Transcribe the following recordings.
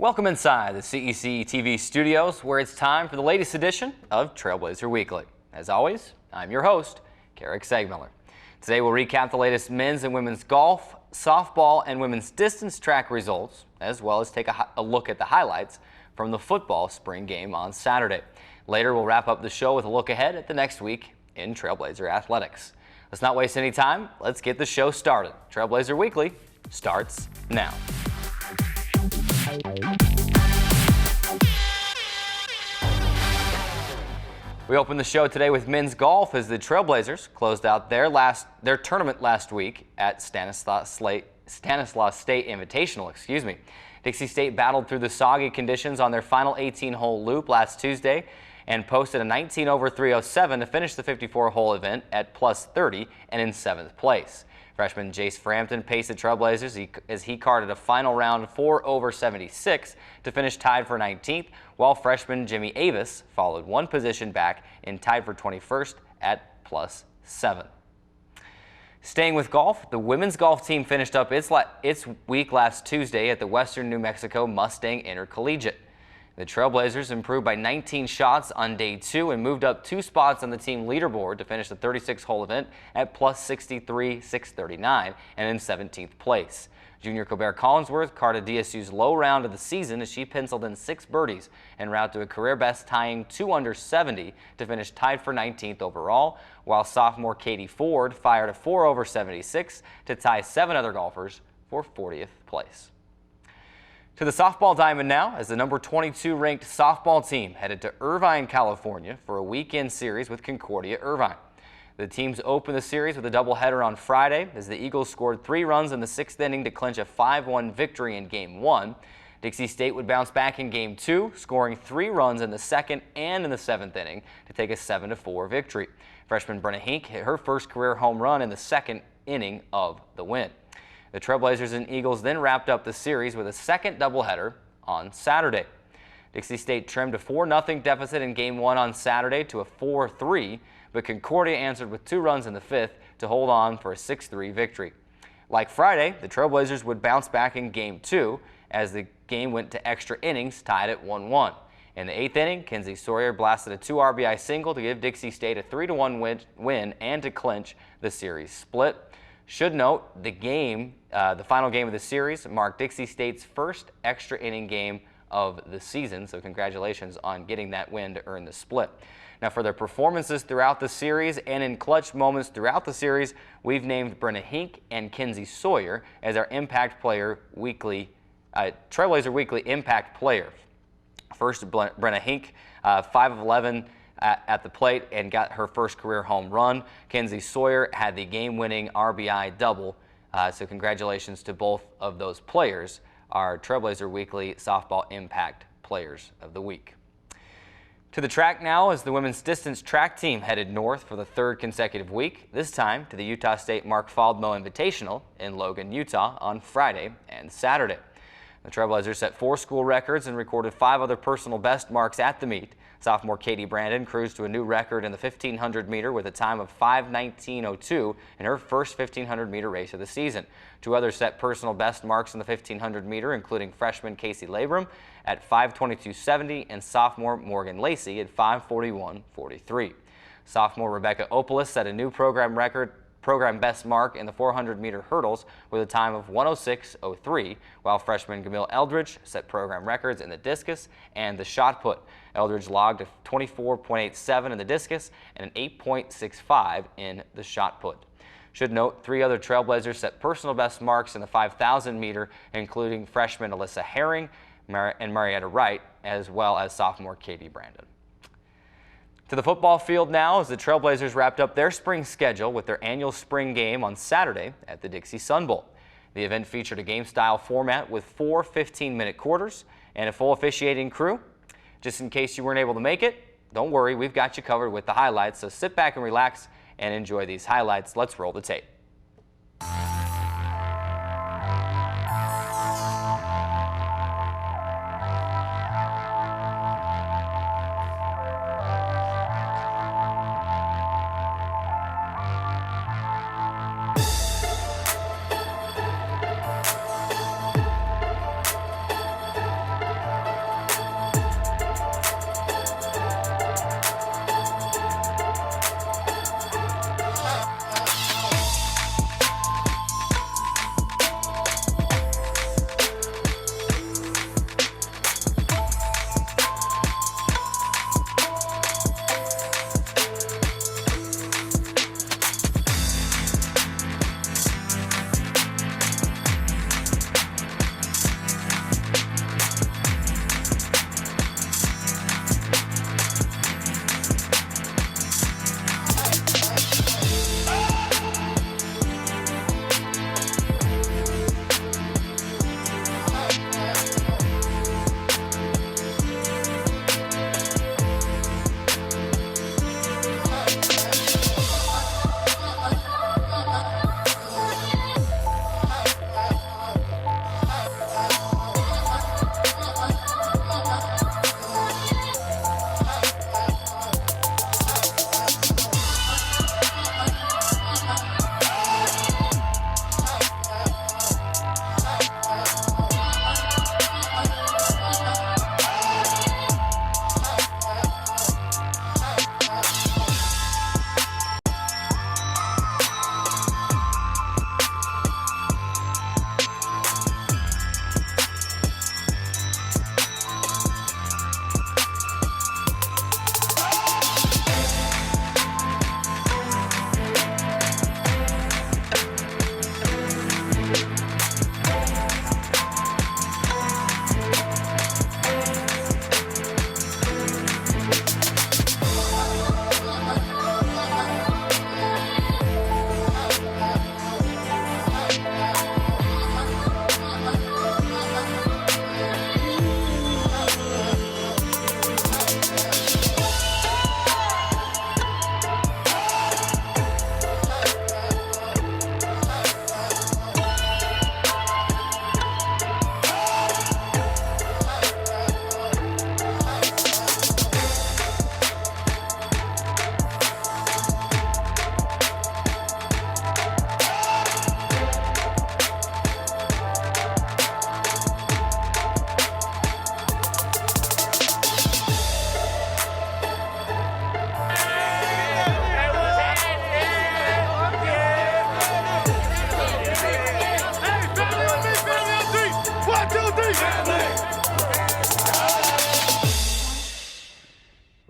Welcome inside the CEC TV studios, where it's time for the latest edition of Trailblazer Weekly. As always, I'm your host, Carrick Segmiller. Today we'll recap the latest men's and women's golf, softball, and women's distance track results, as well as take a look at the highlights from the football spring game on Saturday. Later, we'll wrap up the show with a look ahead at the next week in Trailblazer Athletics. Let's not waste any time. Let's get the show started. Trailblazer Weekly starts now. We opened the show today with men's golf as the Trailblazers closed out their tournament last week at Stanislaus State Invitational. Dixie State battled through the soggy conditions on their final 18-hole loop last Tuesday and posted a 19 over 307 to finish the 54-hole event at plus 30 and in 7th place. Freshman Jace Frampton paced the Trailblazers as he carded a final round 4 over 76 to finish tied for 19th, while freshman Jimmy Avis followed one position back and tied for 21st at plus 7. Staying with golf, the women's golf team finished up its week last Tuesday at the Western New Mexico Mustang Intercollegiate. The Trailblazers improved by 19 shots on day 2 and moved up 2 spots on the team leaderboard to finish the 36-hole event at plus 63, 639 and in 17th place. Junior Colbert Collinsworth carded DSU's low round of the season as she penciled in 6 birdies en route to a career best tying 2 under 70 to finish tied for 19th overall, while sophomore Katie Ford fired a 4 over 76 to tie 7 other golfers for 40th place. To the softball diamond now, as the number 22 ranked softball team headed to Irvine, California for a weekend series with Concordia Irvine. The teams opened the series with a doubleheader on Friday as the Eagles scored 3 runs in the 6th inning to clinch a 5-1 victory in Game 1. Dixie State would bounce back in Game 2, scoring 3 runs in the 2nd and in the 7th inning to take a 7-4 victory. Freshman Brenna Hink hit her first career home run in the 2nd inning of the win. The Trailblazers and Eagles then wrapped up the series with a second doubleheader on Saturday. Dixie State trimmed a 4-0 deficit in Game 1 on Saturday to a 4-3, but Concordia answered with 2 runs in the 5th to hold on for a 6-3 victory. Like Friday, the Trailblazers would bounce back in Game 2 as the game went to extra innings tied at 1-1. In the 8th inning, Kenzie Sawyer blasted a 2 RBI single to give Dixie State a 3-1 win and to clinch the series split. Should note, the final game of the series marked Dixie State's first extra inning game of the season, so congratulations on getting that win to earn the split. Now, for their performances throughout the series and in clutch moments throughout the series, we've named Brenna Hink and Kenzie Sawyer as our Trailblazer Weekly Impact Player. First, Brenna Hink, 5 of 11 at the plate and got her first career home run. Kenzie Sawyer had the game-winning RBI double. So congratulations to both of those players, our Trailblazer Weekly Softball Impact Players of the Week. To the track now as the women's distance track team headed north for the 3rd consecutive week, this time to the Utah State Mark Faldmo Invitational in Logan, Utah on Friday and Saturday. The Trailblazers set 4 school records and recorded 5 other personal best marks at the meet. Sophomore Katie Brandon cruised to a new record in the 1500 meter with a time of 5:19:02 in her first 1500 meter race of the season. 2 others set personal best marks in the 1500 meter, including freshman Casey Labram at 5:22:70 and sophomore Morgan Lacey at 5:41:43. Sophomore Rebecca Opolis set a new program best mark in the 400 meter hurdles with a time of 1:06:03, while freshman Camille Eldridge set program records in the discus and the shot put. Eldridge logged a 24.87 in the discus and an 8.65 in the shot put. Should note, 3 other Trailblazers set personal best marks in the 5,000 meter, including freshman Alyssa Herring and Marietta Wright, as well as sophomore Katie Brandon. To the football field now as the Trailblazers wrapped up their spring schedule with their annual spring game on Saturday at the Dixie Sun Bowl. The event featured a game-style format with 4 15-minute quarters and a full officiating crew. Just in case you weren't able to make it, don't worry, we've got you covered with the highlights, so sit back and relax and enjoy these highlights. Let's roll the tape.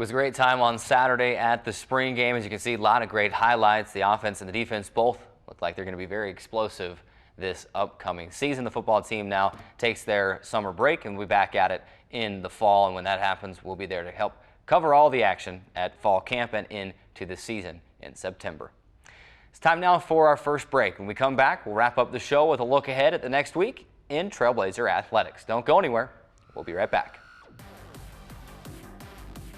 was a great time on Saturday at the spring game. As you can see, a lot of great highlights. The offense and the defense both look like they're going to be very explosive this upcoming season. The football team now takes their summer break and we'll be back at it in the fall. And when that happens, we'll be there to help cover all the action at fall camp and into the season in September. It's time now for our first break. When we come back, we'll wrap up the show with a look ahead at the next week in Trailblazer athletics. Don't go anywhere. We'll be right back.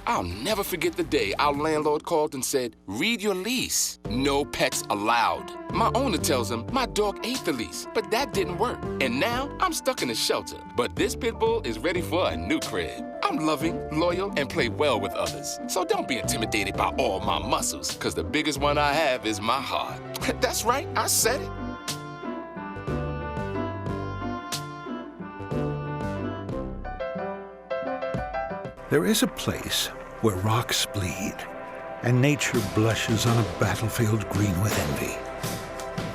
I'll never forget the day our landlord called and said, "Read your lease. No pets allowed." My owner tells him my dog ate the lease, but that didn't work. And now I'm stuck in a shelter. But this pit bull is ready for a new crib. I'm loving, loyal, and play well with others. So don't be intimidated by all my muscles, because the biggest one I have is my heart. That's right, I said it. There is a place where rocks bleed and nature blushes on a battlefield green with envy,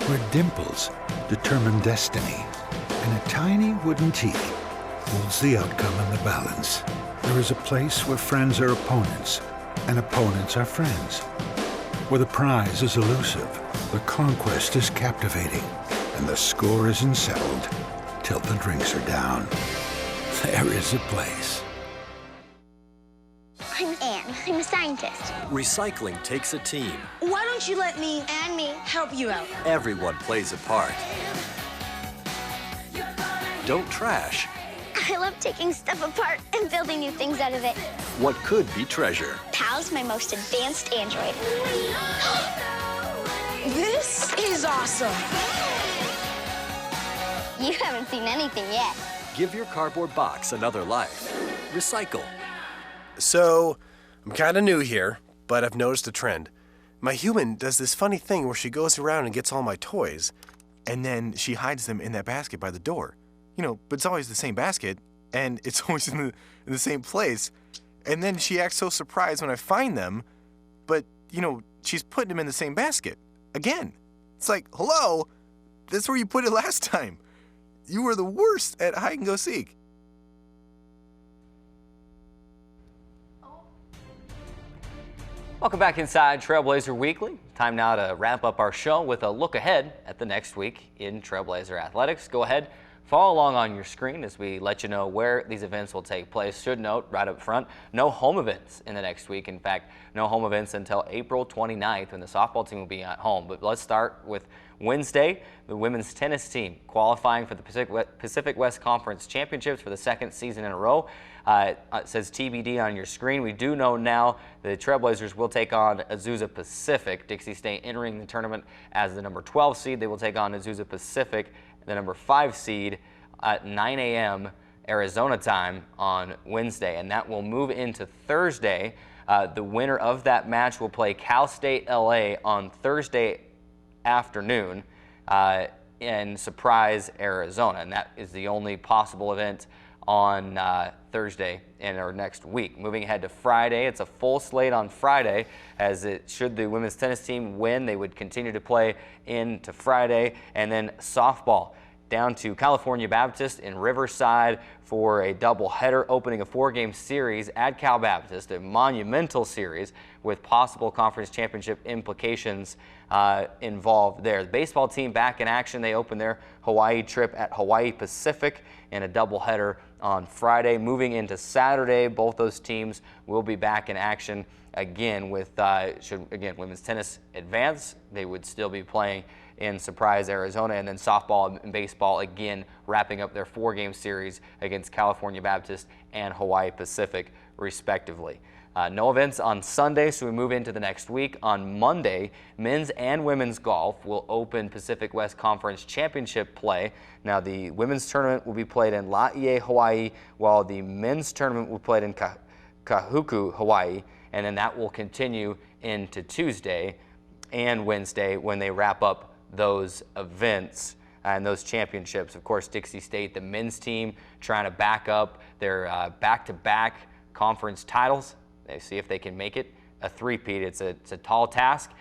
where dimples determine destiny and a tiny wooden T holds the outcome in the balance. There is a place where friends are opponents and opponents are friends, where the prize is elusive, the conquest is captivating, and the score isn't settled till the drinks are down. There is a place. I'm Anne. I'm a scientist. Recycling takes a team. Why don't you let me and me help you out? Everyone plays a part. Don't trash I love taking stuff apart and building new things out of it. what could be treasure. Pal's my most advanced android. This is awesome. You haven't seen anything yet. Give your cardboard box another life. Recycle. So, I'm kind of new here, but I've noticed a trend. My human does this funny thing where she goes around and gets all my toys, and then she hides them in that basket by the door. You know, but it's always the same basket, and it's always in the same place. And then she acts so surprised when I find them, but, you know, she's putting them in the same basket. Again. It's like, hello, that's where you put it last time. You were the worst at hide and go seek. Welcome back inside Trailblazer Weekly. Time now to wrap up our show with a look ahead at the next week in Trailblazer athletics. Go ahead, follow along on your screen as we let you know where these events will take place. Should note right up front, no home events in the next week. In fact, no home events until April 29th when the softball team will be at home. But let's start with Wednesday, the women's tennis team qualifying for the Pacific West Conference Championships for the second season in a row. It says TBD on your screen. We do know now the Trailblazers will take on Azusa Pacific. Dixie State entering the tournament as the number 12 seed. They will take on Azusa Pacific, the number 5 seed, at 9 a.m. Arizona time on Wednesday. And that will move into Thursday. The winner of that match will play Cal State LA on Thursday afternoon in Surprise, Arizona. And that is the only possible event on Thursday in our next week. Moving ahead to Friday, it's a full slate on Friday, as it should the women's tennis team win, they would continue to play into Friday. And then softball down to California Baptist in Riverside for a doubleheader, opening a 4-game series at Cal Baptist, a monumental series with possible conference championship implications involved there. The baseball team back in action. They open their Hawaii trip at Hawaii Pacific in a doubleheader on Friday. Moving into Saturday, both those teams will be back in action again with, should women's tennis advance, they would still be playing in Surprise, Arizona, and then softball and baseball again wrapping up their 4-game series against California Baptist and Hawaii Pacific respectively. No events on Sunday, so we move into the next week. On Monday, men's and women's golf will open Pacific West Conference Championship play. Now, the women's tournament will be played in Laie, Hawaii, while the men's tournament will be played in Kahuku, Hawaii, and then that will continue into Tuesday and Wednesday when they wrap up those events and those championships. Of course, Dixie State, the men's team, trying to back up their back-to-back conference titles. They see if they can make it a three-peat. It's a tall task.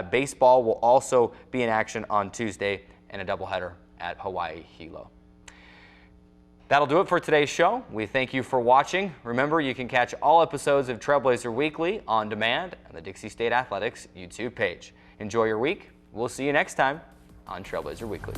Baseball will also be in action on Tuesday and a doubleheader at Hawaii Hilo. That'll do it for today's show. We thank you for watching. Remember, you can catch all episodes of Trailblazer Weekly on demand on the Dixie State Athletics YouTube page. Enjoy your week. We'll see you next time on Trailblazer Weekly.